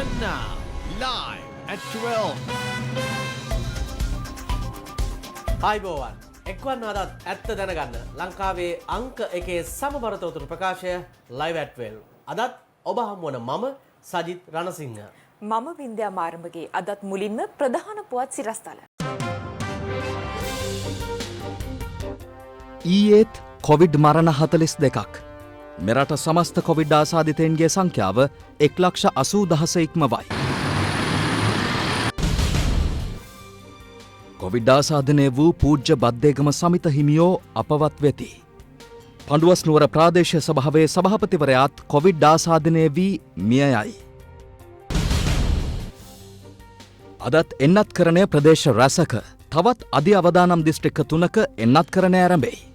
And now, live at 12. ආයිබෝවන් එක්වන්න අදත් ඇත්ත දැනගන්න ලංකාවේ අංක එකේ සමබරතොරතුරු ප්‍රකාශය live at 12. අදත් ඔබ හමුවන මම සජිත් රණසිංහ. මම වින්ද්‍යා මාරඹගේ අදත් මුලින්ම ප්‍රධාන පුවත් සිරස්තල. ඊයේත් කොවිඩ් මරණ 42ක්. මෙරට සමස්ත කොවිඩ් ආසාදිතයින්ගේ සංඛ්‍යාව 1,80,000 ඉක්මවයි. කොවිඩ් ආසාදනය වූ පූජ්‍ය බද්දේගම සමිත හිමියෝ අපවත් වෙති. පඬුවස් නුවර ප්‍රාදේශීය සභාවේ සභාපතිවරයාත් කොවිඩ් ආසාදනය වී මිය යයි. අදත් එන්නත්කරණය ප්‍රදේශ රැසක තවත් අධි අවදානම් දිස්ත්‍රික්ක 3ක එන්නත්කරණය ආරම්භයි.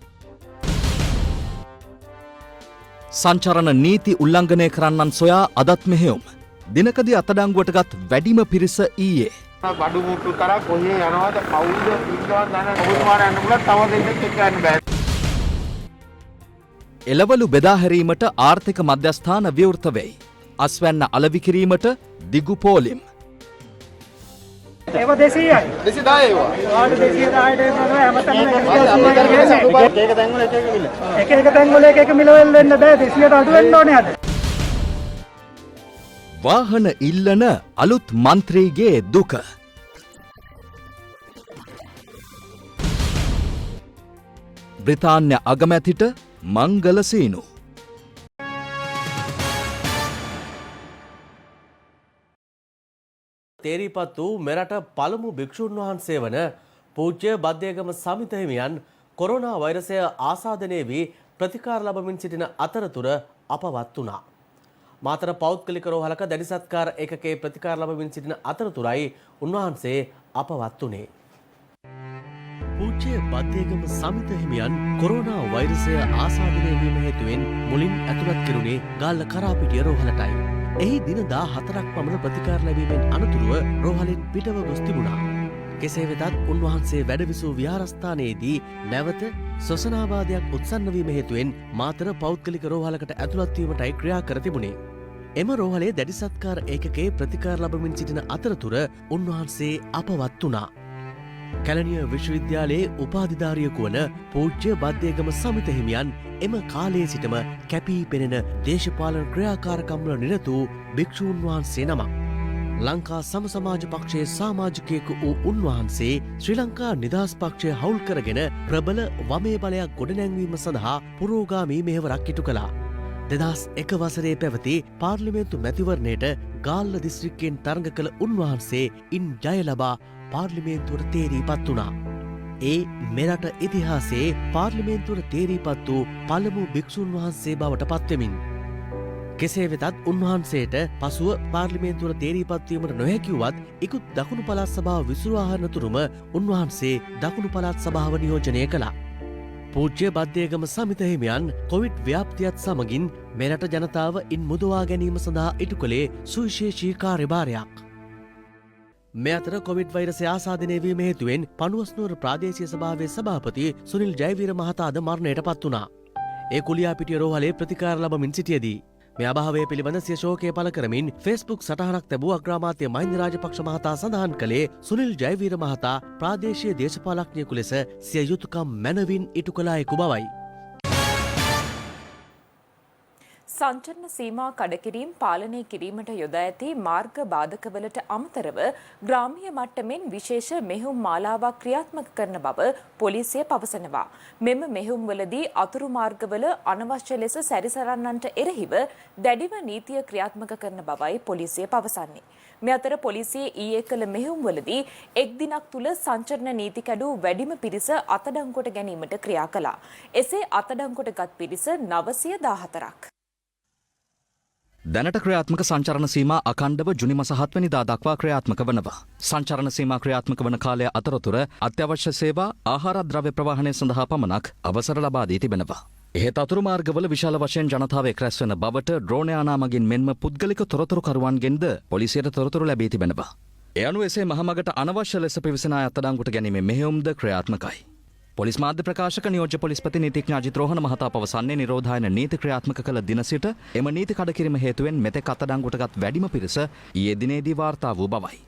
සංචරණ නීති උල්ලංඝනය කරන්නන් සොයා අදත් මෙහෙයුම්. දිනකදී අත්අඩංගුවටගත් වැඩිම පිරිස ඊයේ. බඩු මුට්ටු කරා කොහේ යනවද කවුද ඉන්නවද නැන ඔබතුමාට යන්න පුළුවන් තව දෙන්නෙක් එක්ක යන්න බෑ. එළවලු බෙදා හැරීමට ආර්ථික මධ්‍යස්ථාන විවෘත වෙයි. අස්වැන්න අලෙවි කිරීමට දිගු පෝලිම්. ඒව 200යි 210 ඒවා. ආඩ 210ට එනවා හැමතැනම එක තැන් වල එක මිල වෙන්න බෑ 200ට අඩු වෙන්න ඕනේ අද. වාහන ඉල්ලන අලුත් මන්ත්‍රීගේ දුක. බ්‍රිතාන්‍ය අගමැතිට මංගල සීනු. තේරීපත් වූ මෙරට පළමු භික්ෂුන් වහන්සේ වන පූජ්‍ය බද්දේගම සමිත හිමියන් කොරෝනා වෛරසය ආසාදනය වී ප්‍රතිකාර ලබමින් සිටින අතරතුර අපවත් වුණා. මාතර පෞද්ගලික රෝහලක දැඩි සත්කාර ඒකකයේ ප්‍රතිකාර ලබමින් සිටින අතරතුරයි උන්වහන්සේ අපවත් වුණේ. පූජ්‍ය බද්දේගම සමිත හිමියන් කොරෝනා වෛරසය ආසාදනය වීම හේතුවෙන් මුලින් ඇතුළත් කෙරුණේ ගාල්ල කරාපිටිය රෝහලටයි. එහි දින 14ක් පමණ ප්‍රතිකාර ලැබීමෙන් අනතුරුව රෝහලෙන් පිටව ගොස් තිබුණා. කෙසේ වෙතත් උන්වහන්සේ වැඩවිසූ විහාරස්ථානයේදී නැවත ශ්වසනාබාධයක් උත්සන්න වීම හේතුවෙන් මාතර පෞද්ගලික රෝහලකට ඇතුළත් වීමටයි ක්‍රියා කර තිබුණේ. එම රෝහලේ දැඩි සත්කාර ඒකකයේ ප්‍රතිකාර ලබමින් සිටින අතරතුර උන්වහන්සේ අපවත් වුණා. කැලණිය විශ්වවිද්‍යාලයේ උපාධිධාරියෙකු වන පූජ්‍ය බද්දේගම සමිත හිමියන් එම කාලයේ සිටම කැපී පෙනෙන දේශපාලන ක්‍රියාකාරකම්වල නිරත වූ භික්ෂූන් වහන්සේ නමක්. ලංකා සම සමාජ පක්ෂයේ සමාජිකයෙකු වූ උන්වහන්සේ ශ්‍රී ලංකා නිදහස් පක්ෂය හවුල් කරගෙන ප්‍රබල වමේ බලයක් ගොඩනැංවීම සඳහා පුරෝගාමී මෙහෙවරක් ඉටු කළා. 2001 වසරේ පැවති පාර්ලිමේන්තු මැතිවරණයට ගාල්ල දිස්ත්‍රික්කයෙන් තරඟ කළ උන්වහන්සේ ඉන් ජය ලබා පාර්ලිමේන්තුවට තේරීපත් වුණා. ඒ මෙරට ඉතිහාසයේ පාර්ලිමේන්තුවට තේරීපත් වූ පළමු භික්ෂුන් වහන්සේ බවට පත්වෙමින්. කෙසේ වෙතත් උන්වහන්සේට පසුව පාර්ලිමේන්තුවට තේරීපත් වීමට නොහැකිවුවත් ඉකුත් දකුණු පළාත් සභාව විසුරුවා හරිනතුරුම උන්වහන්සේ දකුණු පළාත් සභාව නියෝජනය කළා. පූජ්‍ය බද්දේගම සමිත හිමියන් කොවිඩ් ව්‍යාප්තියත් සමගින් මෙරට ජනතාව ඉන් මුදවා ගැනීම සඳහා ඉටු කළේ සුවිශේෂී කාර්යභාරයක්. මේ අතර කොවිඩ් වෛරසය ආසාදනය වීම හේතුවෙන් පඬුවස්නුවර ප්‍රාදේශීය සභාවේ සභාපති සුනිල් ජයවීර මහතාද මරණයට පත් වුණා. ඒ කුලියාපිටිය රෝහලේ ප්‍රතිකාර ලබමින් සිටියදී මේ අභාවය පිළිබඳ සිය ශෝකය පළ කරමින් ෆේස්බුක් සටහනක් තැබූ අග්‍රාමාත්‍ය මහින්ද රාජපක්ෂ මහතා සඳහන් කළේ සුනිල් ජයවීර මහතා ප්‍රාදේශීය දේශපාලඥයෙකු ලෙස සිය යුතුකම් මැනවින් ඉටු කළායෙකු බවයි. සංචරණ සීමා කඩකිරීම පාලනය කිරීමට යොදා ඇති මාර්ග බාධකවලට අමතරව ග්‍රාමීය මට්ටමින් විශේෂ මෙහෙයුම් මාලාවක් ක්‍රියාත්මක කරන බව පොලිසිය පවසනවා. මෙම මෙහෙයුම්වලදී අතුරු මාර්ගවල අනවශ්‍ය ලෙස සැරිසරන්නන්ට එරෙහිව දැඩිව නීතිය ක්‍රියාත්මක කරන බවයි පොලිසිය පවසන්නේ. මේ අතර පොලිසිය ඊයේ කළ මෙහෙයුම්වලදී එක් දිනක් තුල සංචරණ නීති කැඩූ වැඩිම පිරිස අත්අඩංගුවට ගැනීමට ක්‍රියා කළා. එසේ අත්අඩංගුවටගත් පිරිස 914ක්. දැනට ක්‍රියාත්මක සංචරණ සීමා අඛණ්ඩව ජුනි මාස 7 වෙනිදා දක්වා ක්‍රියාත්මක වනවා. සංචරණ සීමා ක්‍රියාත්මක වන කාලය අතරතුර අත්‍යවශ්‍ය සේවා ආහාර ද්‍රව්‍ය ප්‍රවාහනය සඳහා පමණක් අවසර ලබා දී තිබෙනවා. එහෙත් අතුරු මාර්ගවල විශාල වශයෙන් ජනතාව එක්රැස් වන බවට ඩ්‍රෝන යානා මගින් මෙන්ම පුද්ගලික තොරතුරුකරුවන්ගෙන්ද පොලිසියට තොරතුරු ලැබී තිබෙනවා. ඒ අනුව එසේ මහමගට අනවශ්‍ය ලෙස පිවිසෙන අය අත්අඩංගුවට ගැනීමේ මෙහෙයුම්ද ක්‍රියාත්මකයි. පොලිස් මාධ්‍ය ප්‍රකාශක නියෝජ්‍ය පොලිස්පති නීතිඥ අජිත් රෝහණ මහතා පවසන්නේ නිරෝධායන නීති ක්‍රියාත්මක කළ දින සිට එම නීති කඩකිරීම හේතුවෙන් මෙතෙක් අත්අඩංගුවටගත් වැඩිම පිරිස ඊයේ දිනේදී වාර්තා වූ බවයි.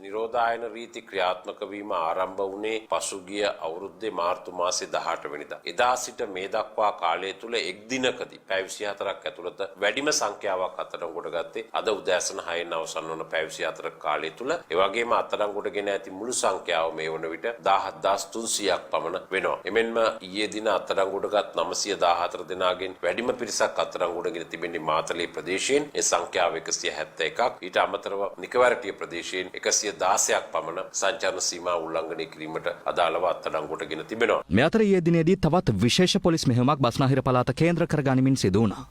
නිරෝධායන රීති ක්‍රියාත්මක වීම ආරම්භ වුණේ පසුගිය අවුරුද්දේ මාර්තු මාසේ 18 වෙනිදා. එදා සිට මේ දක්වා කාලය තුල එක් දිනකදී පැය 24ක් ඇතුළත වැඩිම සංඛ්‍යාවක් අත්අඩංගුවට ගත්තේ අද උදෑසන 6න් අවසන් වන පැය 24ක කාලය තුල. ඒ වගේම අත්අඩංගුවට ගෙන ඇති මුළු සංඛ්‍යාව මේ වන විට 17300ක් පමණ වෙනවා. එමෙන්ම ඊයේ දින අත්අඩංගුවට ගත් 914 දෙනාගෙන් වැඩිම පිරිසක් අත්අඩංගුවට ගෙන තිබෙන්නේ මාතලේ ප්‍රදේශයෙන්. ඒ සංඛ්‍යාව 171ක්. ඊට අමතරව නිකවැරටිය ප්‍රදේශයෙන් 16ක් පමණ සංචාරන සීමා උල්ලංඝනය කිරීමට අදාළව අත්අඩංගුවට ගෙන තිබෙනවා. මේ අතර ඊයේ දිනේදී තවත් විශේෂ පොලිස් මෙහෙයුමක් බස්නාහිර පළාත කේන්ද්‍ර කර ගනිමින් සිදු වුණා.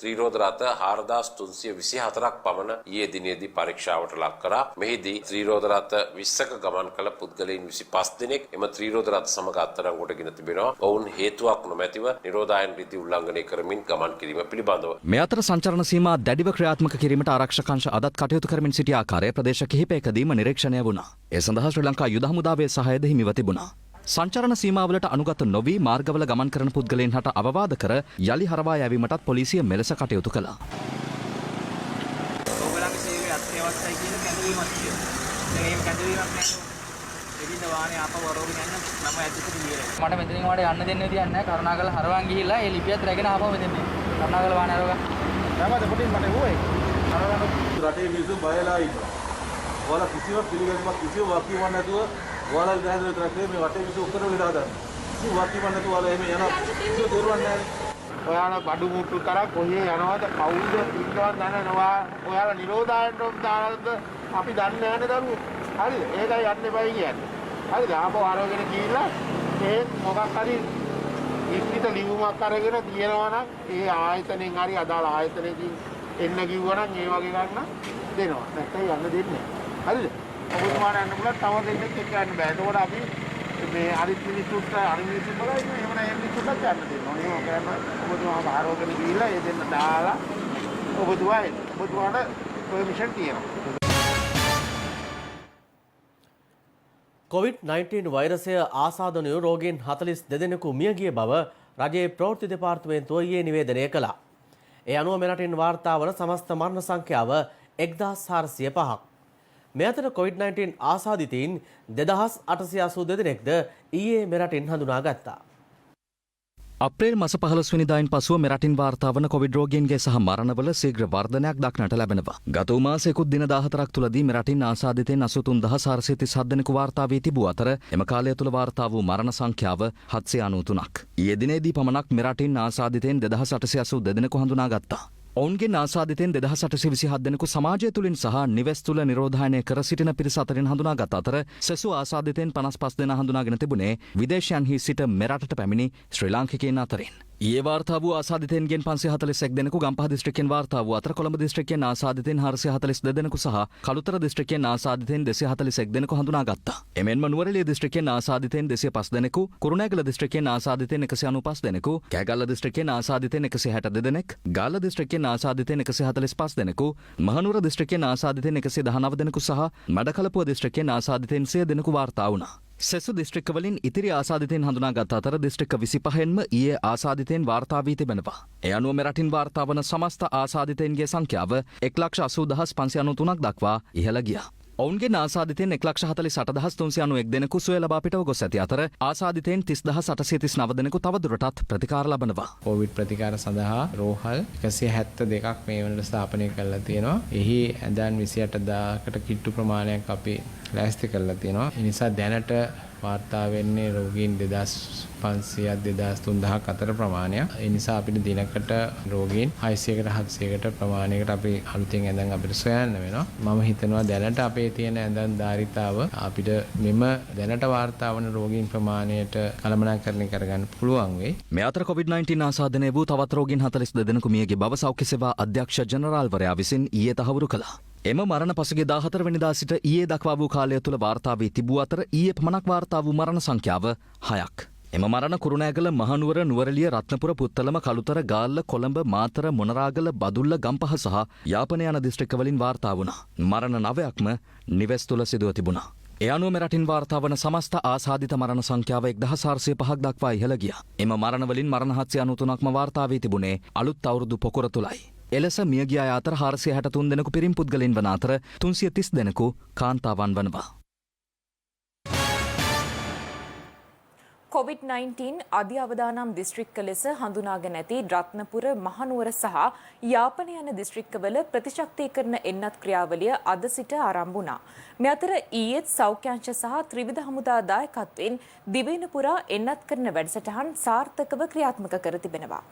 ත්‍රිරෝධ රථ 4324ක් පමණ ඊයේ දිනේදී පරීක්ෂාවට ලක් කරා. මෙහිදී ත්‍රිරෝධ රථ 20ක ගමන් කළ පුද්ගලයන් 25 දෙනෙක් එම ත්‍රිරෝධ රථ සමග අත්අඩංගුවට ගෙන තිබෙනවා. ඔවුන් හේතුවක් නොමැතිව නිරෝධායන රීති උල්ලංඝනය කරමින් ගමන් කිරීම පිළිබඳව. මේ අතර සංචරණ සීමා දැඩිව ක්‍රියාත්මක කිරීමට ආරක්ෂක අංශ අදත් කටයුතු කරමින් සිටි ආකාරය ප්‍රදේශ කිහිපයකදීම නිරීක්ෂණය වුණා. ඒ සඳහා ශ්‍රී ලංකා යුද හමුදාවේ සහායද හිමිව තිබුණා. සංචරණ සීමාවලට අනුගත නොවී මාර්ගවල ගමන් කරන පුද්ගලයන් හට අවවාද කර යලි හරවා යැවීමටත් පොලිසිය මෙලෙස කටයුතු කළා. ඔයගොල්ලන්ගේ සේවය අත්‍යවශ්‍යයි කියන කැඳවීමක් තියෙනවා. දැන් එහෙම කැඳවීමක් නැහැ. එදින වාහනේ ආපහු වරෝගෙන යන්න මම ඇත්තට ඉන්නේ. මට මෙතනින් වාට යන්න දෙන්න විදියක් නැහැ. කරුණාකරලා හරවන් ගිහිල්ලා ඒ ලිපියත් රැගෙන ආපහු මෙතෙන් එන්න. කරුණාකරලා වාහනේ අරගන්න. දැන්මද පොටින් මට ඕයි. රටේ මිනිස්සු බයලා ඉන්නවා. ඔයාලා කිසිවක් පිළිගැනීමක් කිසිව වාක්‍යයක් නැතුව ඔයාලා දැන් විතරක් මේ රටේ මිනිස්සු ඔක්කොම විලා දාන්න. කිසි වාක්‍යයක් නැතුව ඔයාලා එහෙම යනවා. කිසිව තේරුම් නැහැ. ඔයාලා බඩු මුට්ටු කරා කොහේ යනවද කවුද ඉන්නවද දන්නනවා. ඔයාලා නිරෝධායනට දානද අපි දන්නේ නැහැ දරුවෝ. හරිද? ඒකයි යන්න එපයි කියන්නේ. හරිද? ආපහු ආරෝගෙන ගිහිල්ලා ඒ මොකක් හරි ඉක්කිත ලියුමක් අරගෙන තියනවා නම් ඒ ආයතනෙන් හරි අදාළ ආයතනයකින් එන්න කිව්වනම් ඒ වගේ ගන්න දෙනවා. නැත්නම් යන්න දෙන්නේ නැහැ. හරිද? ඔබතුමාට යන්න පුළුවන් තව දෙන්නෙක් එක්ක යන්න බෑ. ඒකෝට අපි මේ අනිත් මිනිස්සුන්ට අනිත් මිනිස්සු බලයි එහෙම නැහැ මිනිස්සුන්ට යන්න දෙනවා. එහෙම කරන්න ඔබතුමාට ආරෝගෙන ගිහිල්ලා ඒ දෙන්න දාලා ඔබතුමාට පර්මිෂන් තියෙනවා. COVID-19 වෛරසය ආසාදනය රෝගීන් 42 දෙනෙකු මියගිය බව රජයේ ප්‍රවෘත්ති දෙපාර්තමේන්තුව ඊයේ නිවේදනය කළා. ඒ අනුව මෙරටින් වාර්තා වන සමස්ත මරණ සංඛ්‍යාව 1405ක්. මේ අතර COVID-19 ආසාදිතයින් 2882 දෙනෙක්ද ඊයේ මෙරටින් හඳුනාගත්තා. අප්‍රේල් මස 15 වෙනිදායින් පසුව මෙරටින් වාර්තා වන කොවිඩ් රෝගීන්ගේ සහ මරණවල ශීඝ්‍ර වර්ධනයක් දක්නට ලැබෙනවා. ගත වූ මාසෙකුත් දින 14ක් තුලදී මෙරටින් ආසාදිතයින් 83437 දෙනෙකු වාර්තා වී තිබූ අතර එම කාලය තුල වාර්තා වූ මරණ සංඛ්‍යාව 793ක්. ඊයේ දිනේදී පමණක් මෙරටින් ආසාදිතයින් 2882 දෙනෙකු හඳුනාගත්තා. ඔවුන්ගෙන් ආසාදිතයින් 2827 දෙනෙකු සමාජය තුළින් සහ නිවෙස් තුළ නිරෝධායනය කර සිටින පිරිස අතරින් හඳුනාගත් අතර සෙසු ආසාදිතයින් 55 දෙනා හඳුනාගෙන තිබුණේ විදේශයන්හි සිට මෙරටට පැමිණි ශ්‍රී ලාංකිකයන් අතරින්. ඊයේ වාර්තා වූ ආසාදිතයින්ගෙන් 541 දෙනෙකු ගම්පහ දිස්ත්‍රික්කයෙන් වාර්තා වූ අතර කොළඹ දිස්ත්‍රික්කයෙන් ආසාදිතයින් 442 දෙනෙකු සහ කළුතර දිස්ත්‍රික්කයෙන් ආසාදිතයින් 241 දෙනෙකු හඳුනාගත්තා. එමෙන්ම නුවරඑළිය දිස්ත්‍රික්කයෙන් ආසාදිතයින් 205 දෙනෙකු, කුරුණෑගල දිස්ත්‍රික්කයෙන් ආසාදිතයින් 195 දෙනෙකු, කෑගල්ල දිස්ත්‍රික්කයෙන් ආසාදිතයින් 162 දෙනෙක්, ගාල්ල දිස්ත්‍රික්කයෙන් ආසාදිතයින් 145 දෙනෙකු, මහනුවර දිස්ත්‍රික්කයෙන් ආසාදිතයින් 119 දෙනෙකු සහ මඩකලපුව දිස්ත්‍රික්කයෙන් ආසාදිතයින් 100 දෙනෙකු වාර්තා වුණා. සෙසු දිස්ත්‍රික්කවලින් ඉතිරි ආසාදිතයින් හඳුනාගත් අතර දිස්ත්‍රික්ක 25න්ම ඊයේ ආසාදිතයින් වාර්තා වී තිබෙනවා. ඒ අනුව මෙරටින් වාර්තා වන සමස්ත ආසාදිතයින්ගේ සංඛ්‍යාව 1,80,593ක් දක්වා ඉහළ ගියා. ඔවුන්ගේ ආසාදිතයින් 1,48,391 දෙනෙකු සුවය ලබා පිටව ගොස් ඇති අතර ආසාදිතයින් 30,839 දෙනෙකු තවදුරටත් ප්‍රතිකාර ලබනවා. කොවිඩ් ප්‍රතිකාර සඳහා රෝහල් 172ක් මේ වනට ස්ථාපනය කරලා තියෙනවා. එහි ඇඳන් 28000කට කිට්ටු ප්‍රමාණයක් අපි ලෑස්ති කරලා තියෙනවා. ඒ නිසා දැනට වාර්තා වෙන්නේ රෝගීන් 2500-2300ක් අතර ප්‍රමාණයක්. ඒ නිසා අපිට දිනකට රෝගීන් 600-700කට ප්‍රමාණයකට අපි අලුතෙන් ඇඳන් අපිට සොයන්න වෙනවා. මම හිතනවා දැනට අපේ තියෙන ඇඳන් ධාරිතාව අපිට මෙම දැනට වාර්තා වන රෝගීන් ප්‍රමාණයට කළමනාකරණය කරගන්න පුළුවන් වෙයි. මේ අතර COVID-19 ආසාදනය වූ තවත් රෝගීන් 42 දෙනෙකු මියගිය බව සෞඛ්‍ය සේවා අධ්‍යක්ෂ ජනරාල්වරයා විසින් ඊයේ තහවුරු කළා. එම මරණ පසුගිය 14 වෙනිදා සිට ඊයේ දක්වා වූ කාලය තුල වාර්තා වී තිබූ අතර ඊයේ පමණක් වාර්තා වූ මරණ සංඛ්‍යාව 6ක්. එම මරණ කුරුණෑගල, මහනුවර, නුවරඑළිය, රත්නපුර, පුත්තලම, කළුතර, ගාල්ල, කොළඹ, මාතර, මොනරාගල, බදුල්ල, ගම්පහ සහ යාපනය යන දිස්ත්‍රික්කවලින් වාර්තා වුණා. මරණ 9ක්ම නිවෙස් තුල සිදුව තිබුණා. ඒ අනුව මෙරටින් වාර්තා වන සමස්ත ආසාදිත මරණ සංඛ්‍යාව 1405ක් දක්වා ඉහළ ගියා. එම මරණවලින් මරණ 793ක්ම වාර්තා වී තිබුණේ අලුත් අවුරුදු පොකුර තුලයි. එලෙස මියගිය අය අතර 463 දෙනෙකු පිරිම් පුද්ගලයන් වන අතර 330 දෙනෙකු කාන්තාවන් වනවා. COVID-19 අධි අවදානම් දිස්ත්‍රික්ක ලෙස හඳුනාගෙන ඇති රත්නපුර මහනුවර සහ යාපන යන දිස්ත්‍රික්කවල ප්‍රතිශක්තීකරණ එන්නත් ක්‍රියාවලිය අද සිට ආරම්භ වුණා. මේ අතර ඊයේත් සෞඛ්‍යංශ සහ ත්‍රිවිධ හමුදා දායකත්වයෙන් දිවයින පුරා එන්නත් කරන වැඩසටහන් සාර්ථකව ක්‍රියාත්මක කර තිබෙනවා.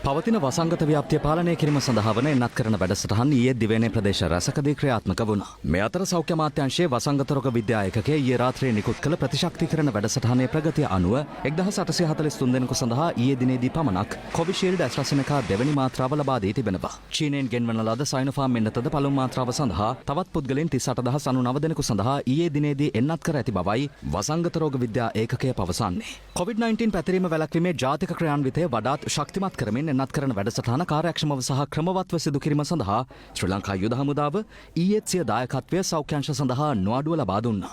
පවතින වසංගත ව්‍යාප්තිය පාලනය කිරීම සඳහා වන එන්නත් කරන වැඩසටහන් ඊයේ දිවයිනේ ප්‍රදේශ රැසකදී ක්‍රියාත්මක වුණා. මේ අතර සෞඛ්‍ය අමාත්‍යාංශයේ වසංගත රෝග විද්‍යා ඒකකයේ ඊයේ රාත්‍රියේ නිකුත් කළ ප්‍රතිශක්තිකරණ වැඩසටහනේ ප්‍රගතිය අනුව 1843 දෙනෙකු සඳහා ඊයේ දිනේදී පමණක් කොවිෂීල්ඩ් ඇස්ට්‍රාසෙනෙකා දෙවැනි මාත්‍රාව ලබා දී තිබෙනවා. චීනයෙන් ගෙන්වන ලද සයිනෝෆාම් එන්නතද පළමු මාත්‍රාව සඳහා තවත් පුද්ගලයන් 38099 දෙනෙකු සඳහා ඊයේ දිනේදී එන්නත් කර ඇති බවයි වසංගත රෝග විද්‍යා ඒකකය පවසන්නේ. COVID-19 පැතිරීම වැළැක්වීමේ ජාතික ක්‍රියාන්විතය වඩාත් ශක්තිමත් කරමින් එන්නත් කරන වැඩසටහන කාර්යක්ෂමව සහ ක්‍රමවත්ව සිදු කිරීම සඳහා ශ්‍රී ලංකා යුද හමුදාව ඊයේත් සිය දායකත්වය සෞඛ්‍යංශ සඳහා නොඅඩුව ලබා දුන්නා.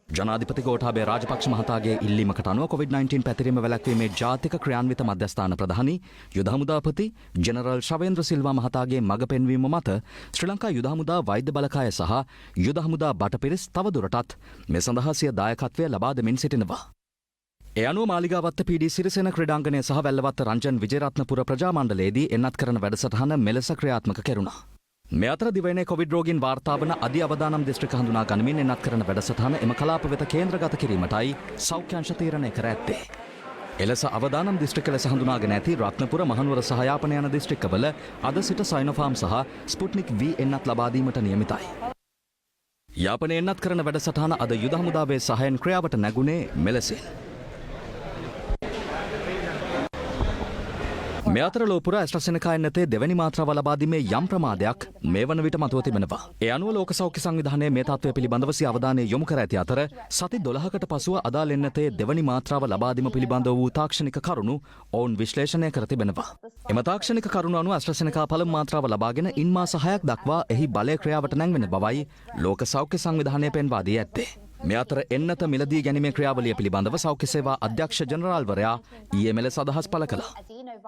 ජනාධිපති ගෝඨාභය රාජපක්ෂ මහතාගේ ඉල්ලීමකට අනුව COVID-19 පැතිරීම වැළැක්වීමේ ජාතික ක්‍රියාන්විත මධ්‍යස්ථාන ප්‍රධානී යුද හමුදාපති ජෙනරල් ශවේන්ද්‍ර සිල්වා මහතාගේ මඟ පෙන්වීම මත ශ්‍රී ලංකා යුද හමුදා වෛද්‍ය බලකාය සහ යුද හමුදා බටපිරිස් තවදුරටත් මේ සඳහා සිය දායකත්වය ලබා දෙමින් සිටිනවා. ඒ අනුව මාලිගාවත්ත පීඩී සිරිසේන ක්‍රීඩාංගණය සහ වැල්ලවත්ත රංජන් විජේරත්නපුර ප්‍රජා මණ්ඩලයේදී එන්නත් කරන වැඩසටහන මෙලෙස ක්‍රියාත්මක කෙරුණා. මේ අතර දිවයිනේ කොවිඩ් රෝගීන් වාර්තා වන අධි අවදානම් දිස්ත්‍රික්ක හඳුනා ගනිමින් එන්නත් කරන වැඩසටහන එම කලාප වෙත කේන්ද්‍රගත කිරීමටයි සෞඛ්‍යංශ තීරණය කර ඇත්තේ. එලෙස අවදානම් දිස්ත්‍රික්ක ලෙස හඳුනාගෙන ඇති රත්නපුර මහනුවර සහ යාපන යන දිස්ත්‍රික්කවල අද සිට සයිනෝෆාම් සහ ස්පුට්නික් V එන්නත් ලබා දීමට නියමිතයි. යාපනයේ එන්නත් කරන වැඩසටහන අද යුද හමුදාවේ සහයෙන් ක්‍රියාවට නැගුණේ මෙලෙසින්. මේ අතර ලෝපුර ඇස්ට්‍රාසෙනෙකා එන්නතේ දෙවැනි මාත්‍රාව ලබා දීමේ යම් ප්‍රමාදයක් මේ වන විට මතුව තිබෙනවා. ඒ අනුව ලෝක සෞඛ්‍ය සංවිධානයේ මේ තත්ත්වය පිළිබඳව සිය අවධානය යොමු කර ඇති අතර සති 12කට පසුව අදාළ එන්නතේ දෙවැනි මාත්‍රාව ලබා දීම පිළිබඳව වූ තාක්ෂණික කරුණු ඔවුන් විශ්ලේෂණය කර තිබෙනවා. එම තාක්ෂණික කරුණු අනුව ඇස්ට්‍රාසෙනෙකා පළමු මාත්‍රාව ලබාගෙන ඉන් මාස 6ක් දක්වා එහි බලය ක්‍රියාවට නැංවෙන බවයි ලෝක සෞඛ්‍ය සංවිධානය පෙන්වා දී ඇත්තේ. මේ අතර එන්නත මිලදී ගැනීමේ ක්‍රියාවලිය පිළිබඳව සෞඛ්‍ය සේවා අධ්‍යක්ෂ ජනරාල්වරයා ඊයේ මෙලෙස අදහස් පළ කළා.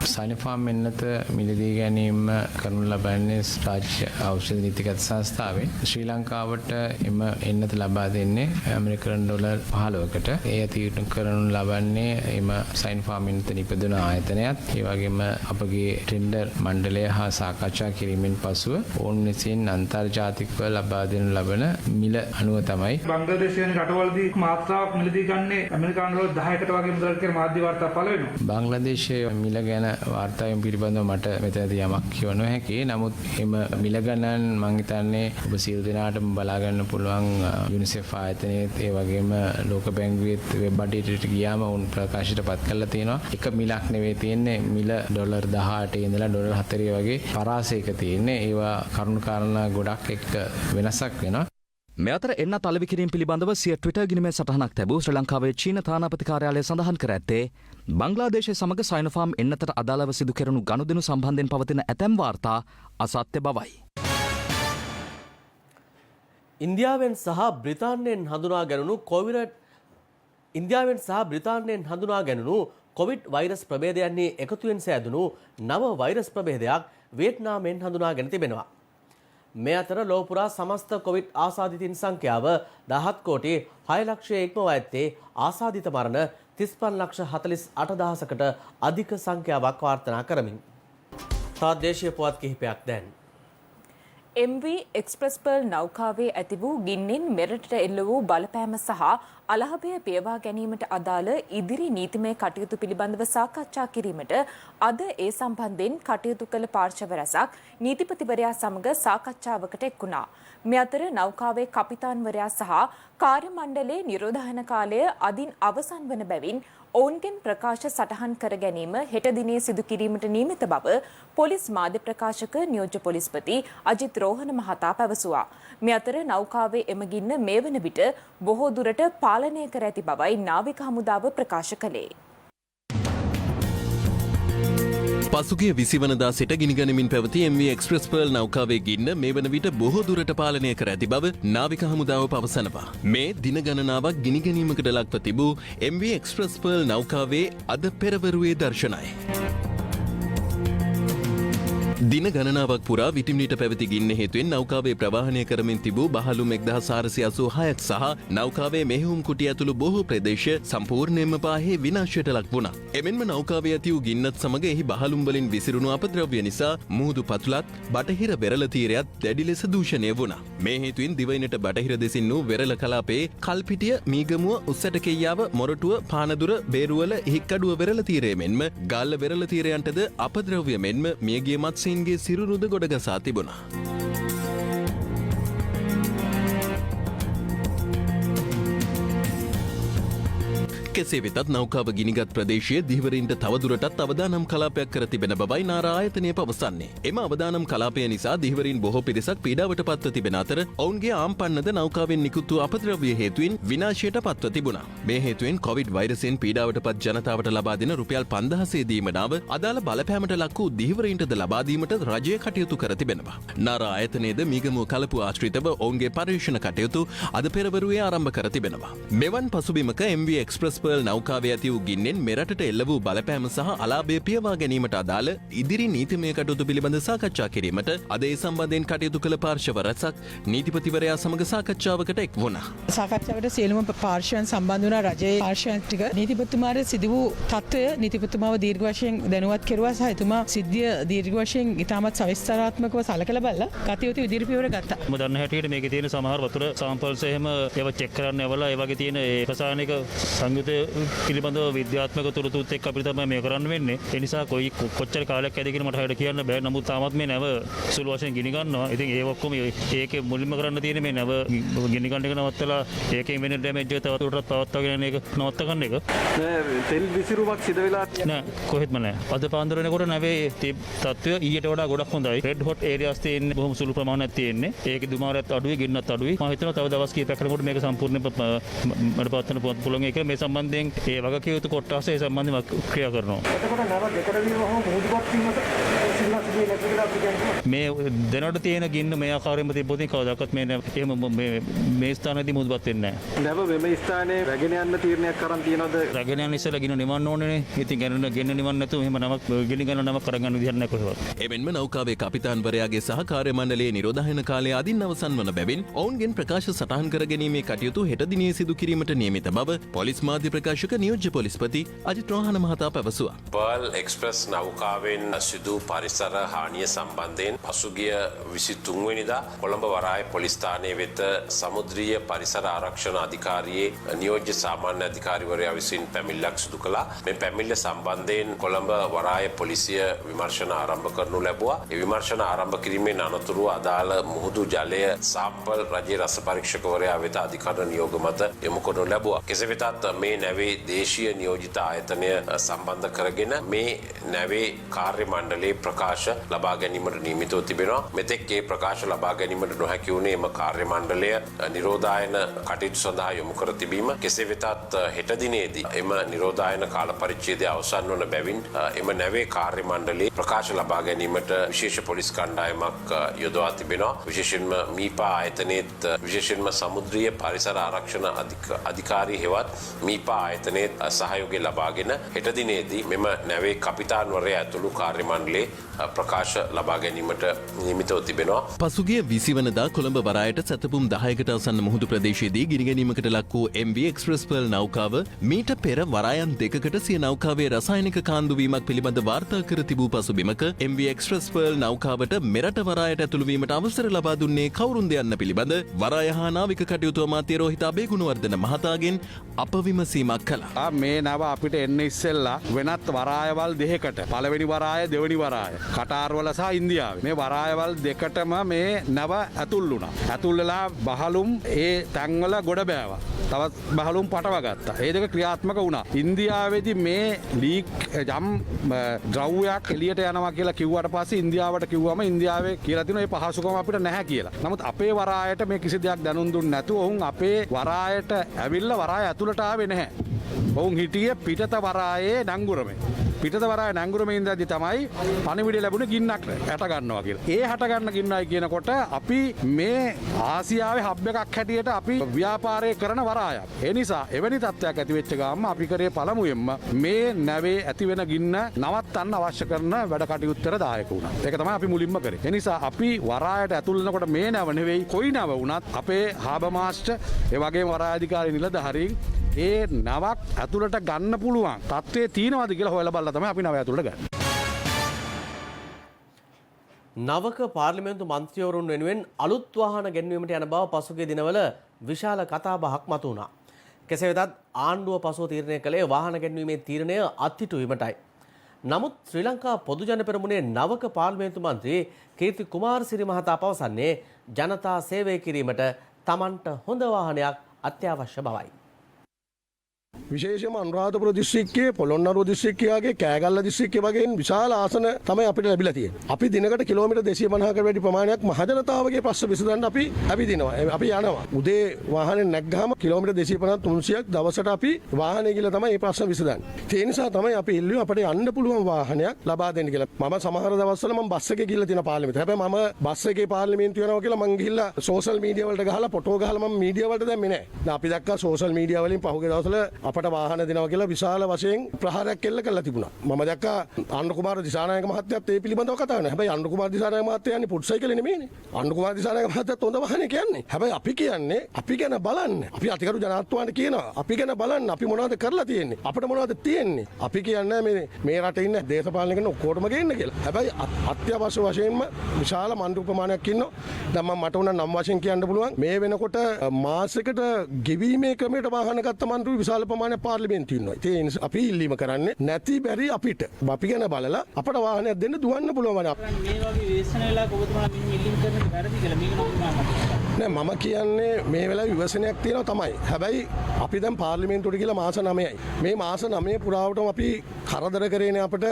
සයිනෝෆාම් එන්නත මිලදී ගැනීම කරනු ලබන්නේ රාජ්‍ය ඖෂධ නීතිගත සංස්ථාවෙන්. ශ්‍රී ලංකාවට එම එන්නත ලබා දෙන්නේ ඇමරිකන් ඩොලර් 15කට. එය තීරණය කරනු ලබන්නේ එම සයිනෝෆාම් එන්නත නිපදවන ආයතනයත් ඒ වගේම අපගේ ටෙන්ඩර් මණ්ඩලය හා සාකච්ඡා කිරීමෙන් පසුව ඔවුන් විසින් අන්තර්ජාතිකව ලබා දෙනු ලබන මිල අනුව තමයි. බංග්ලාදේශ යන රටවලදී මාත්‍රාවක් මිලදී ගන්නේ ඇමරිකානු ඩොලර් 10කට වගේ මුදල් කියලා මාධ්‍ය වාර්තා පළ වෙනවා. බංග්ලාදේශයේ මිල ගැන වාර්තාවෙන් පිළිබඳව මට මෙතනදී යමක් කියව නොහැකි. නමුත් එම මිල ගණන් මම හිතන්නේ ඔබ සියලු දෙනාටම බලා ගන්න පුළුවන් යුනිසෙෆ් ආයතනයේත් ඒ වගේම ලෝක බැංකුවේත් වෙබ් අඩේටට ගියාම උන් ප්‍රකාශයට පත් කරලා තියෙනවා. එක මිලක් නෙවෙයි තියෙන්නේ මිල ඩොලර් 18 ඉඳලා ඩොලර් 4 වගේ පරාසයක තියෙන්නේ. ඒවා කරුණු කාරණා ගොඩක් එක්ක වෙනසක් වෙනවා. මේ අතර එන්නත් අලෙවි කිරීම පිළිබඳව සිය ට්විටර් ගිණුමේ සටහනක් තැබූ ශ්‍රී ලංකාවේ චීන තානාපති කාර්යාලය සඳහන් කර ඇත්තේ බංග්ලාදේශය සමග සයිනෝෆාම් එන්නතට අදාළව සිදු කෙරුණු ගනුදෙනු සම්බන්ධයෙන් පවතින ඇතැම් වාර්තා අසත්‍ය බවයි. ඉන්දියාවෙන් සහ බ්‍රිතාන්‍යයෙන් හඳුනා ගැනුණු කොවිඩ් වෛරස් ප්‍රභේදයන්හි එකතුවෙන් සෑදුණු නව වෛරස් ප්‍රභේදයක් වියට්නාමයෙන් හඳුනාගෙන තිබෙනවා. මේ අතර ලෝපුරා සමස්ත කොවිඩ් ආසාදිතින් සංඛ්‍යාව 17 කෝටි 6 ලක්ෂය ඉක්මවා ඇත්තේ ආසාදිත මරණ 35,48,000කට අධික සංඛ්‍යාවක් වාර්තා කරමින්. තවත් දේශීය පුවත් කිහිපයක් දැන්. MV එක්ස්ප්‍රස් පර්ල් නෞකාවේ ඇති වූ ගින්නෙන් මෙරටට එල්ල වූ බලපෑම සහ අලාභය පියවා ගැනීමට අදාළ ඉදිරි නීතිමය කටයුතු පිළිබඳව සාකච්ඡා කිරීමට අද ඒ සම්බන්ධයෙන් කටයුතු කළ පාර්ශව රැසක් නීතිපතිවරයා සමග සාකච්ඡාවකට එක්වුණා. මේ අතර නෞකාවේ කපිතාන්වරයා සහ කාර්ය මණ්ඩලයේ නිරෝධායන කාලය අදින් අවසන් වන බැවින් ඔවුන්ගෙන් ප්‍රකාශ සටහන් කර ගැනීම හෙට දිනේ සිදු කිරීමට නියමිත බව පොලිස් මාධ්‍ය ප්‍රකාශක නියෝජ්‍ය පොලිස්පති අජිත් රෝහණ මහතා පැවසුවා. මේ අතර නෞකාවේ එම ගින්න මේ වන විට බොහෝ දුරට පාලනය කර ඇති බවයි නාවික හමුදාව ප්‍රකාශ කළේ. පසුගිය 20 වනදා සිට ගිනිගනිමින් පැවති MV එක්ස්ප්‍රස් පර්ල් නෞකාවේ ගින්න මේ වන විට බොහෝ දුරට පාලනය කර ඇති බව නාවික හමුදාව පවසනවා. මේ දින ගණනාවක් ගිනිගැනීමකට ලක්ව තිබූ MV එක්ස්ප්‍රස් පර්ල් නෞකාවේ අද පෙරවරුවේ දර්ශනයි. දින ගණනාවක් පුරා විටිමිනිට පැවති ගින්න හේතුවෙන් නෞකාවේ ප්‍රවාහනය කරමින් තිබූ බහලුම් 1486ක් සහ නෞකාවේ මෙහෙයුම් කුටි ඇතුළු බොහෝ ප්‍රදේශ සම්පූර්ණයෙන්ම පාහේ විනාශයට ලක් වුණා. එමෙන්ම නෞකාවේ ඇති වූ ගින්නත් සමග එහි බහලුම් වලින් විසිරුණු අපද්‍රව්‍ය නිසා මුහුදු පතුලත් බටහිර වෙරළ තීරයත් දැඩි ලෙස දූෂණය වුණා. මේ හේතුවෙන් දිවයිනට බටහිර දෙසින් වූ වෙරළ කලාපයේ කල්පිටිය, මීගමුව, උස්සටකෙයියාව, මොරටුව, පානදුර, බේරුවල, හික්කඩුව වෙරළ තීරය මෙන්ම ගල්ල වෙරළ තීරයන්ටද අපද්‍රව්‍ය මෙන්ම මියගිය මත්ස්‍යයන්ගේ සිරුරුද ගොඩගසා තිබුණා. කෙසේ වෙතත් නෞකාව ගිනිගත් ප්‍රදේශයේ දිවයිනට තවදුරටත් අවදානම් කලාපයක් කර තිබෙන බවයි නාරා ආයතනය පවසන්නේ. එම අවදානම් කලාපය නිසා දිවයින බොහෝ පිරිසක් පීඩාවට පත්ව තිබෙන අතර ඔවුන්ගේ ආම්පන්නද නෞකාවෙන් නිකුත් වූ අපද්‍රව්‍ය හේතුවෙන් විනාශයට පත්ව තිබුණා. මේ හේතුවෙන් කොවිඩ් වෛරසයෙන් පීඩාවට පත් ජනතාවට ලබා දෙන රුපියල් 5000 දීමනාව අදාළ බලපෑමට ලක් වූ දිවයිනටද ලබා දීමට රජය කටයුතු කර තිබෙනවා. නාරා ආයතනයේද මීගමුව කලපුව ආශ්‍රිතව ඔවුන්ගේ පරීක්ෂණ කටයුතු අද පෙරවරුවේ ආරම්භ කර තිබෙනවා. මෙවන් පසුබිමක MV එක්ස්ප්‍රස් පර්ල් නෞකාවේ ඇති වූ ගින්නෙන් මෙරටට එල්ල වූ බලපෑම සහ අලාභය පියවා ගැනීමට අදාළ ඉදිරි නීතිමය කටයුතු පිළිබඳ සාකච්ඡා කිරීමට අද ඒ සම්බන්ධයෙන් කටයුතු කළ පාර්ශව රැසක් නීතිපතිවරයා සමග සාකච්ඡාවකට එක් වුණා. සාකච්ඡාවට සියලුම පාර්ශවයන් සම්බන්ධ වුණා. රජයේ පාර්ශවයන් ටික නීතිපතිතුමාට සිදු වූ තත්ත්වය නීතිපතිතුමාව දීර්ඝ වශයෙන් දැනුවත් කෙරුවා සහ එතුමා සිද්ධිය දීර්ඝ වශයෙන් ඉතාමත් සවිස්තරාත්මකව සලකලා බලලා කටයුතු ඉදිරි පියවර ගත්තා. මම දන්න හැටියට මේකේ තියෙන සමහර වතුර සාම්පල්ස් එහෙම ඒවා චෙක් කරන්න යවලා ඒ වගේ තියෙන ඒ රසායනික සංයුත පිළිබඳව විද්‍යාත්මක තොරතුරුත් එක්ක අපිට තමයි මේ කරන්න වෙන්නේ. ඒ නිසා කොච්චර කාලයක් ඇද කියලා මට හරියට කියන්න බෑ. නමුත් තාමත් මේ නැව සුළු වශයෙන් ගිනි ගන්නවා. ඉතින් ඒ ඔක්කොම ඒකේ මුලින්ම කරන්න තියෙන්නේ මේ නැව ගිනි ගන්න එක නවත්තලා ඒකෙන් වෙන ඩැමේජ් එක තවදුරටත් පවත්වාගෙන යන එක නවත්ත ගන්න එක. නෑ තෙල් විසිරුමක් සිදු වෙලා නෑ කොහෙත්ම නෑ. අද පාන්දර වෙනකොට නැවේ තත්ත්වය ඊට වඩා ගොඩක් හොඳයි. රෙඩ් හොට් ඒරියාස් තියෙන්නේ බොහොම සුළු ප්‍රමාණයක් තියෙන්නේ. ඒකේ දුමාරයත් අඩුයි, ගින්නත් අඩුයි. මම හිතනවා තව දවස් කිහිපයක් යනකොට මේක සම්පූර්ණයෙන්ම මඩ පවත්වන්න පුළුවන් එක. මේ සම්බන්ධයෙන් ඒ වගකීම් යුතු කොට්ටාස ඒ සම්බන්ධව ක්‍රියා කරනවා. එතකොට නව දෙකට වීම මුහුදුපත් වීමට සිල්ලා සිදුවේ නැති කියලා අපි කියන්නේ. මේ දැනට තියෙන ගින්න මේ ආකාරයෙන්ම තිබ්බොත් කවදාකවත් එහෙම මේ ස්ථානයේදී මුහුදුපත් වෙන්නේ නැහැ. නැව මෙම ස්ථානයේ රැගෙන යන්න තීරණයක් කරන් තියනවද? රැගෙන යන්න ඉස්සෙල්ලා ගින්න නිවන්න ඕනේනේ. ඉතින් ගෙන්න නිවන්න නැතුව එහෙම නමක් ගිනි ගන්න නමක් කරගන්න විදිහක් නැහැ කොහෙවත්. එමෙන්ම නෞකාවේ කපිතාන්වරයාගේ සහ කාර්ය මණ්ඩලයේ නිරෝධායන කාලය අදින් අවසන් වන බැවින් ඔවුන්ගෙන් ප්‍රකාශ සටහන් කර ගැනීමේ කටයුතු හෙට දිනේ සිදු කිරීමට නියමිත බව පොලිස් මාධ්‍ය ප්‍රකාශක නියෝජ්‍ය පොලිස්පති අජිත් රෝහණ මහතා පැවසුවා. පර්ල් එක්ස්ප්‍රස් නෞකාවෙන් සිදු පරිසර හානිය සම්බන්ධයෙන් පසුගිය 23 වෙනිදා කොළඹ වරාය පොලිස් ස්ථානයේ වෙත සමුද්‍රීය පරිසර ආරක්ෂණ අධිකාරියේ නියෝජ්‍ය සාමාන්‍ය අධිකාරිවරයා විසින් පැමිණිල්ලක් සිදු කළා. මේ පැමිණිල්ල සම්බන්ධයෙන් කොළඹ වරාය පොලිසිය විමර්ශන ආරම්භ කරනු ලැබුවා. ඒ විමර්ශන ආරම්භ කිරීමෙන් අනතුරුව අදාළ මුහුදු ජලය සාම්පල් රජයේ රස පරීක්ෂකවරයා වෙත අධිකරණ නියෝග මත යොමු කරනු ලැබුවා. කෙසේ වෙතත් මේ නැවේ දේශීය නියෝජිත ආයතනය සම්බන්ධ කරගෙන මේ නැවේ කාර්ය මණ්ඩලයේ ප්‍රකාශ ලබා ගැනීමට නියමිතව තිබෙනවා. මෙතෙක් ඒ ප්‍රකාශ ලබා ගැනීමට නොහැකි වුණේ එම කාර්ය මණ්ඩලය නිරෝධායන කටයුතු සඳහා යොමු කර තිබීම. කෙසේ වෙතත් හෙට දිනේදී එම නිරෝධායන කාල පරිච්ඡේදය අවසන් වන බැවින් එම නැවේ කාර්ය මණ්ඩලයේ ප්‍රකාශ ලබා ගැනීමට විශේෂ පොලිස් කණ්ඩායමක් යොදවා තිබෙනවා. විශේෂයෙන්ම මීපා ආයතනයේත් විශේෂයෙන්ම සමුද්‍රීය පරිසර ආරක්ෂණ අධිකාරී හෙවත් මීපා ආයතනයේ සහයෝගය ලබාගෙන හෙට දිනේදී මෙම නැවේ කපිතාන්වරයා ඇතුළු කාර්ය මණ්ඩලයේ ප්‍රකාශ ලබා ගැනීමට නියමිතව තිබෙනවා. පසුගිය 20 වනදා කොළඹ වරායට සැතපුම් 10කට ආසන්න මුහුදු ප්‍රදේශයේදී ගිනිගැනීමකට ලක් වූ MV එක්ස්ප්‍රස් පර්ල් නෞකාව මීට පෙර වරායන් දෙකකට සිය නෞකාවේ රසායනික කාන්දු වීමක් පිළිබඳ වාර්තා කර තිබූ පසුබිමක MV එක්ස්ප්‍රස් පර්ල් නෞකාවට මෙරට වරායට ඇතුළු වීමට අවසර ලබා දුන්නේ කවුරුන්ද යන්න පිළිබඳ වරාය හා නාවික කටයුතු අමාත්‍ය රෝහිත අබේගුණවර්ධන මහතාගෙන් අප විමසීමක් කළා. මේ නව අපිට එන්න ඉස්සෙල්ලා වෙනත් වරායවල් දෙකකට පළවෙනි වරාය දෙවෙනි වරාය කටාර්වල සහ ඉන්දියාවේ මේ වරායවල් දෙකටම මේ නව ඇතුල් වුණා. ඇතුල් වෙලා බහලුම් ඒ තැන්වල ගොඩ බෑවා. තවත් බහලුම් පටව ගත්තා. ඒ දෙක ක්‍රියාත්මක වුණා. ඉන්දියාවේදී මේ ලීක් යම් ද්‍රව්‍යයක් එළියට යනවා කියලා කිව්වට පස්සේ ඉන්දියාවට කිව්වම ඉන්දියාවේ කියලා තියෙනවා මේ පහසුකම අපිට නැහැ කියලා. නමුත් අපේ වරායට මේ කිසි දෙයක් දැනුම් දුන්නේ නැතුව ඔවුන් අපේ වරායට ඇවිල්ලා වරාය ඇතුළට ආවේ නැහැ. ඔවුන් හිටියේ පිටත වරායේ නංගුරමේ. පිටත වරාය නැංගුරම ඉඳද්දි තමයි පණිවිඩය ලැබුණේ ගින්නක් හැට ගන්නවා කියලා. ඒ හැට ගන්න ගින්නයි කියනකොට අපි මේ ආසියාවේ හබ් එකක් හැටියට අපි ව්‍යාපාරය කරන වරායක්. ඒ නිසා එවැනි තත්ත්වයක් ඇති වෙච්ච ගාම අපි කරේ පළමුවෙන්ම මේ නැවේ ඇති වෙන ගින්න නවත්තන්න අවශ්‍ය කරන වැඩ කටයුත්තට දායක වුණා. ඒක තමයි අපි මුලින්ම කරේ. ඒ නිසා අපි වරායට ඇතුල් වෙනකොට මේ නැව නෙවෙයි කොයි නැව වුණත් අපේ හාබර් මාස්ටර් ඒ වගේම වරාය අධිකාරී නිලධාරීන් ඒ නවක් ඇතුළට ගන්න පුළුවන් තත්ත්වයේ තියෙනවද කියලා හොයලා බලලා තමයි අපි නව ඇතුළට ගන්නේ. නවක පාර්ලිමේන්තු මන්ත්‍රීවරුන් වෙනුවෙන් අලුත් වාහන ගෙන්වීමට යන බව පසුගිය දිනවල විශාල කතාබහක් මතු වුණා. කෙසේ වෙතත් ආණ්ඩුව පසුව තීරණය කළේ වාහන ගැන්වීමේ තීරණය අත්හිටුවීමටයි. නමුත් ශ්‍රී ලංකා පොදු ජන පෙරමුණේ නවක පාර්ලිමේන්තු මන්ත්‍රී කීර්ති කුමාරසිරි මහතා පවසන්නේ ජනතා සේවය කිරීමට තමන්ට හොඳ වාහනයක් අත්‍යවශ්‍ය බවයි. විශේෂයෙන්ම අනුරාධපුර දිස්ත්‍රික්කයේ පොළොන්නරුව දිස්ත්‍රික්කයේ කෑගල්ල දිස්ත්‍රික්කයේ වගේ විශාල ආසන තමයි අපිට ලැබිලා තියෙන්නේ. අපි දිනකට කිලෝමීටර් 250කට වැඩි ප්‍රමාණයක් මහජනතාවගේ ප්‍රශ්න විසඳන්න අපි ඇවිදිනවා. අපි යනවා. උදේ වාහනේ නැග්ගාම කිලෝමීටර් 250 300ක් දවසට අපි වාහනේ ගිහලා තමයි මේ ප්‍රශ්න විසඳන්නේ. ඒ නිසා තමයි අපි ඉල්ලුවේ අපිට යන්න පුළුවන් වාහනයක් ලබා දෙන්න කියලා. මම සමහර දවස්වල මම බස් එකේ ගිහලා තියෙන පාර්ලිමේන්තුව. හැබැයි මම බස් එකේ පාර්ලිමේන්තුව යනවා කියලා මම ගිහිල්ලා සෝෂල් මීඩියා වලට ගහලා ෆොටෝ ගහලා මම මීඩියා වලට දැම්මේ නැහැ. දැන් අපි දැක්කා සෝෂල් මීඩියා වලින් පහුගිය දවස්වල අපට වාහන දෙනවා කියලා විශාල වශයෙන් ප්‍රහාරයක් එල්ල කරලා තිබුණා. මම දැක්කා ආණ්ඩු කුමාර දිසානායක මහත්තයාත් ඒ පිළිබඳව කතා කරනවා. හැබැයි ආණ්ඩු කුමාර දිසානායක මහත්තයා යන්නේ පුට් සයිකලේ නෙමෙයිනේ. ආණ්ඩු කුමාර දිසානායක මහත්තයාත් හොඳ වාහනේ කියන්නේ. හැබැයි අපි කියන්නේ අපි ගැන බලන්න. අපි අතිගරු ජනාධිපතිතුමාට කියනවා. අපි ගැන බලන්න. අපි මොනවද කරලා තියෙන්නේ? අපිට මොනවද තියෙන්නේ? අපි කියන්නේ මේ රටේ ඉන්න දේශපාලන කෙනෙක් ඔක්කොටම ගේන්න කියලා. හැබැයි අත්‍යවශ්‍ය වශයෙන්ම විශාල මණ්ඩු ප්‍රමාණයක් ඉන්නවා. දැන් මම මට උන නම් වශයෙන් කියන්න පුළුවන්. මේ වෙනකොට මාසෙකට ගෙවීමේ ක්‍රමයට වාහන ගත්ත මණ්ඩු විශාල ප්‍රමාණයක් පාර්ලිමේන්තුවේ ඉන්නවා. ඒ නිසා අපි ඉල්ලීම කරන්නේ නැති බැරි අපිට අපි ගැන බලලා අපට වාහනයක් දෙන්න දුවන්න පුළුවන් වනේ. මේ වගේ විශ්වසන වෙලාවක ඔබතුමාලා මින් ඉල්ලීම් කරන වැරදි කියලා මේක නෑ මම කියන්නේ මේ වෙලාවේ විවසනයක් තියෙනවා තමයි. හැබැයි අපි දැන් පාර්ලිමේන්තුවට ගිහලා මාස 9යි. මේ මාස 9 පුරාවටම අපි කරදර කරේ නෑ අපිට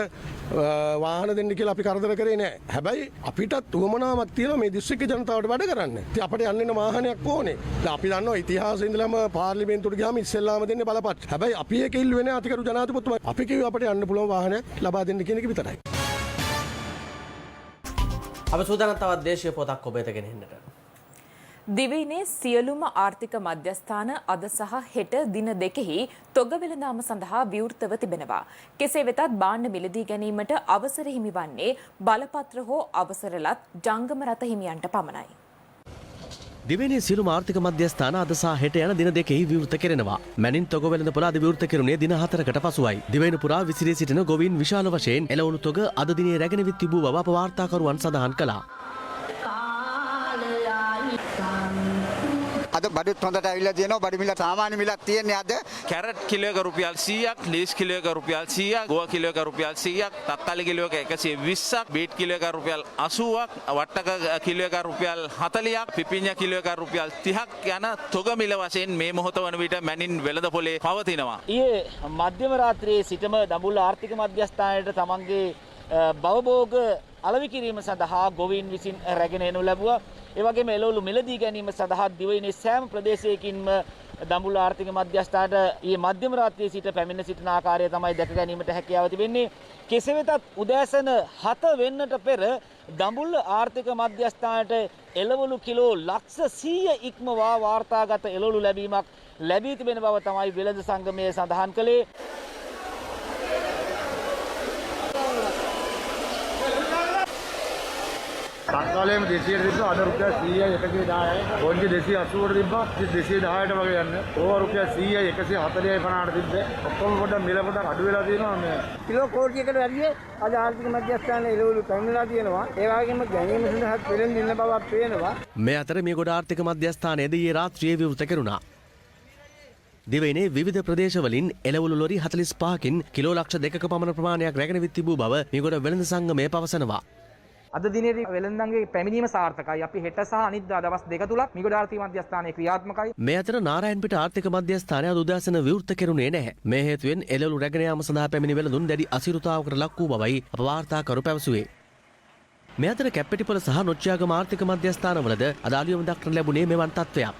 වාහන දෙන්න කියලා අපි කරදර කරේ නෑ. හැබැයි අපිටත් උවමනාවක් තියෙනවා මේ දිස්ත්‍රික්ක ජනතාවට වැඩ කරන්න. ඉතින් අපිට යන්න වාහනයක් ඕනේ. දැන් අපි දන්නවා ඉතිහාසයේ ඉඳලම පාර්ලිමේන්තුවට ගියාම ඉස්සෙල්ලාම දෙන්නේ බලපත්. හැබැයි අපි ඒක ඉල්ලුවේ නෑ අතිගරු ජනාධිපතිතුමා. අපි කිව්වේ අපිට යන්න පුළුවන් වාහනයක් ලබා දෙන්න කියන එක විතරයි. අප සූදානම් තවත් දේශීය පොතක් ඔබ වෙත ගෙනෙන්නට. දිවයිනේ සියලුම ආර්ථික මධ්‍යස්ථාන අද සහ හෙට දින දෙකෙහි තොග වෙළඳාම සඳහා විවෘතව තිබෙනවා. කෙසේ වෙතත් භාණ්ඩ මිලදී ගැනීමට අවසර හිමිවන්නේ බලපත්‍ර හෝ අවසරලත් ජංගම රථ හිමියන්ට පමණයි. දිවයිනේ සියලුම ආර්ථික මධ්‍යස්ථාන අද සහ හෙට යන දින දෙකෙහි විවෘත කෙරෙනවා. මැනින් තොග වෙළඳ පොළ අද විවෘත කෙරුණේ දින 4කට පසුවයි. දිවයින පුරා විසිරී සිටින ගොවීන් විශාල වශයෙන් එළවණු තොග අද දිනේ රැගෙන විත් තිබූ බව අප වාර්තාකරුවන් සඳහන් කළා. අද බඩුත් හොඳට ඇවිල්ලා තියෙනවා. බඩු මිල සාමාන්‍ය මිලක් තියෙන්නේ අද. කැරට් කිලෝ එක රුපියල් 100ක්, ලීස් කිලෝ එක රුපියල් 100ක්, ගෝවා කිලෝ එක රුපියල් 100ක්, තක්කාලි කිලෝ එක 120ක්, බීට් කිලෝ එක රුපියල් 80ක්, වට්ටක කිලෝ එක රුපියල් 40ක්, පිපිඤ්ඤා කිලෝ එක රුපියල් 30ක් යන තොග මිල වශයෙන් මේ මොහොත වන විට මැනින් වෙළඳ පොලේ පවතිනවා. ඊයේ මධ්‍යම රාත්‍රියේ සිටම දඹුල්ල ආර්ථික මධ්‍යස්ථානයේ තමන්ගේ භවභෝග අලෙවි කිරීම සඳහා ගොවීන් විසින් රැගෙන එනු ලැබුවා. ඒ වගේම එළවලු මිලදී ගැනීම සඳහා දිවයිනේ සෑම ප්‍රදේශයකින්ම දඹුල්ල ආර්ථික මධ්‍යස්ථානට ඊයේ මධ්‍යම රාත්‍රියේ සිට පැමිණ සිටින ආකාරය තමයි දැක ගැනීමට හැකියාව තිබෙන්නේ. කෙසේ වෙතත් උදෑසන 7 වෙන්නට පෙර දඹුල්ල ආර්ථික මධ්‍යස්ථානට එළවලු කිලෝ ලක්ෂ 100 ඉක්මවා වාර්තාගත එළවලු ලැබීමක් ලැබී තිබෙන බව තමයි වෙළඳ සංගමය සඳහන් කළේ. සංකාලයේම 200ට තිබ්බා අද රුපියල් 100යි 110යි පොන්ජි 280ට තිබ්බා 210ට වගේ යන්නේ ඕවා රුපියල් 100යි 140යි 50ට තිබ්බේ ඔක්කොම පොඩ්ඩක් මිල පොඩ්ඩක් අඩු වෙලා තියෙනවා මේ කිලෝ කෝටියකට වැඩිය අද ආර්ථික මධ්‍යස්ථානයේ එළවලු පැමිණලා තියෙනවා. ඒ වගේම ගැනීම සඳහා පෙළෙන් දෙන්න බවක් පේනවා. මේ අතර මේ ගොඩ ආර්ථික මධ්‍යස්ථානයේදී ඊයේ රාත්‍රියේ විවෘත කෙරුණා. දිවයිනේ විවිධ ප්‍රදේශවලින් එළවලු ලොරි 45කින් කිලෝ ලක්ෂ 2ක පමණ ප්‍රමාණයක් රැගෙන විත් තිබූ බව මේ ගොඩ වෙළඳ සංගමය පවසනවා. අද දිනේදී වෙළඳන්ගේ පැමිණීම සාර්ථකයි. අපි හෙට සහ අනිද්දා දවස් දෙක තුලක් මිගොඩ ආර්ථික මධ්‍යස්ථානයේ ක්‍රියාත්මකයි. මේ අතර නාරයන්පිට ආර්ථික මධ්‍යස්ථානය අද උදෑසන විවෘත කෙරුණේ නැහැ. මේ හේතුවෙන් එළවලු රැගෙන යාම සඳහා පැමිණි වෙළඳුන් දැඩි අසිරුතාවකට ලක් වූ බවයි අප වාර්තාකරු පැවසුවේ. මේ අතර කැප්පෙටිපොළ සහ නොච්චියාගම ආර්ථික මධ්‍යස්ථානවලද අද අලුයම දක්නට ලැබුණේ මෙවන් තත්ත්වයක්.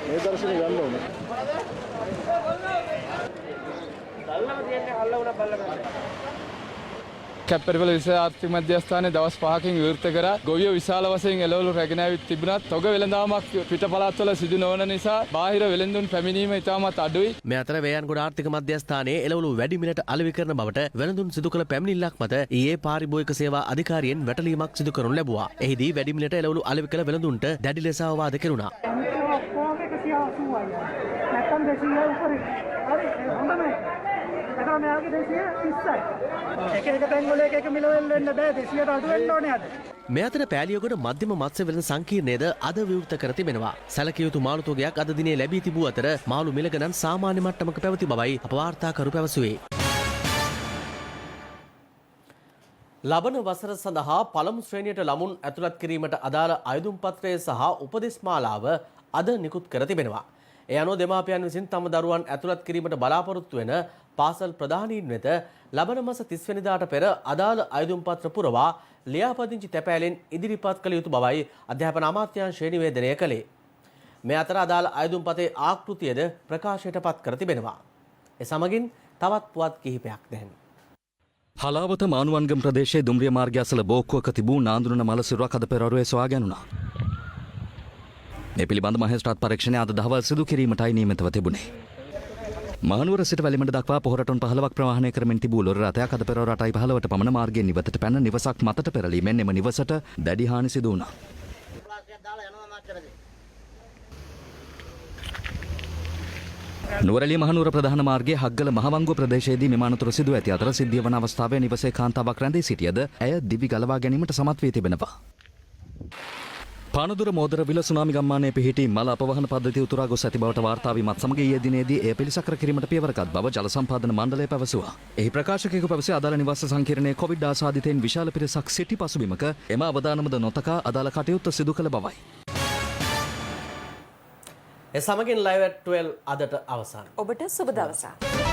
මේ දර්ශනේ ගන්න ඕනේ. කැප්පරිවල විශේෂ ආර්ථික මධ්‍යස්ථානයේ දවස් 5කින් විවෘත කරා ගොවියෝ විශාල වශයෙන් එළවලු රැගෙන ඇවිත් තිබුණත් තොග වෙළඳාමක් පිට පළාත්වල සිදු නොවන නිසා බාහිර වෙළඳුන් පැමිණීම ඉතාමත් අඩුයි. මේ අතර වේයන්ගොඩ ආර්ථික මධ්‍යස්ථානයේ එළවලු වැඩි මිලට අලෙවි කරන බවට වෙළඳුන් සිදු කළ පැමිණිල්ලක් මත ඊයේ පාරිභෝගික සේවා අධිකාරියෙන් වැටලීමක් සිදු කරනු ලැබුවා. එහිදී වැඩි මිලට එළවලු අලෙවි කළ වෙළඳුන්ට දැඩි ලෙස අවවාද කෙරුණා. මේ අතර පෑලියගොඩ මධ්‍යම මත්ස්‍ය වෙළඳ සංකීර්ණයේද අද විවෘත කර තිබෙනවා. සැලකිය යුතු මාළු තොගයක් අද දිනේ ලැබී තිබූ අතර මාළු මිල ගණන් සාමාන්‍ය මට්ටමක පැවති බවයි අප වාර්තාකරු පැවසුවේ. ලබන වසර සඳහා පළමු ශ්‍රේණියට ළමුන් ඇතුළත් කිරීමට අදාළ අයදුම් පත්‍රය සහ උපදෙස් මාලාව අද නිකුත් කර තිබෙනවා. ඒ අනුව දෙමාපියන් විසින් තම දරුවන් ඇතුළත් කිරීමට බලාපොරොත්තු වෙන පාසල් ප්‍රධානීන් වෙත ලබන මාස 30 වෙනිදාට පෙර අදාළ අයදුම් පත්‍ර පුරවා ලියාපදිංචි තැපෑලෙන් ඉදිරිපත් කළ යුතු බවයි අධ්‍යාපන අමාත්‍යාංශය නිවේදනය කළේ. මේ අතර අදාළ අයදුම් පතේ ආකෘතියද ප්‍රකාශයට පත් කර තිබෙනවා. ඒ සමගින් තවත් පුවත් කිහිපයක් දැන්. හලාවත මානුවන්ගම් ප්‍රදේශයේ දුම්රිය මාර්ගය අසල බෝක්කුවක තිබූ නාඳුනන මල සිරුරක් අද පෙරවරුවේ සොයා ගැනුණා. මේ පිළිබඳ මහේස්ත්‍රාත් පරීක්ෂණය අද දහවල් සිදු කිරීමටයි නියමිතව තිබුණේ. මහනුවර සිට වැලිමඩ දක්වා පොහොරටුන් 15ක් ප්‍රවාහනය කරමින් තිබූ ලොරි රථයක් අද පෙරවරු 8:15ට පමණ මාර්ගයෙන් ඉවතට පැන නිවසක් මතට පෙරලීමෙන් එම නිවසට දැඩි හානි සිදු වුණා. නුවරඑළිය මහනුවර ප්‍රධාන මාර්ගයේ හග්ගල මහවංගුව ප්‍රදේශයේදී මෙම අනතුර සිදු ඇති අතර සිද්ධිය වන අවස්ථාවේ නිවසේ කාන්තාවක් රැඳී සිටියද ඇය දිවි ගලවා ගැනීමට සමත් වී තිබෙනවා. පානදුර මෝදර විල සුනාමි ගම්මානයේ පිහිටි මල අපවහන පද්ධතිය උතුරා ගොස් ඇති බවට වාර්තා වීමත් සමග ඊයේ දිනේදී එය පිළිසකර කිරීමට පියවරගත් බව ජල සම්පාදන මණ්ඩලය පැවසුවා. එහි ප්‍රකාශකයෙකු පැවසේ අදාළ නිවාස සංකීර්ණයේ කොවිඩ් ආසාදිතයින් විශාල පිරිසක් සිටි පසුබිමක එම අවදානමද නොතකා අදාළ කටයුත්ත සිදු කළ බවයි. ඒ සමගින් live at 12 අදට අවසන්. ඔබට සුබ දවසක්.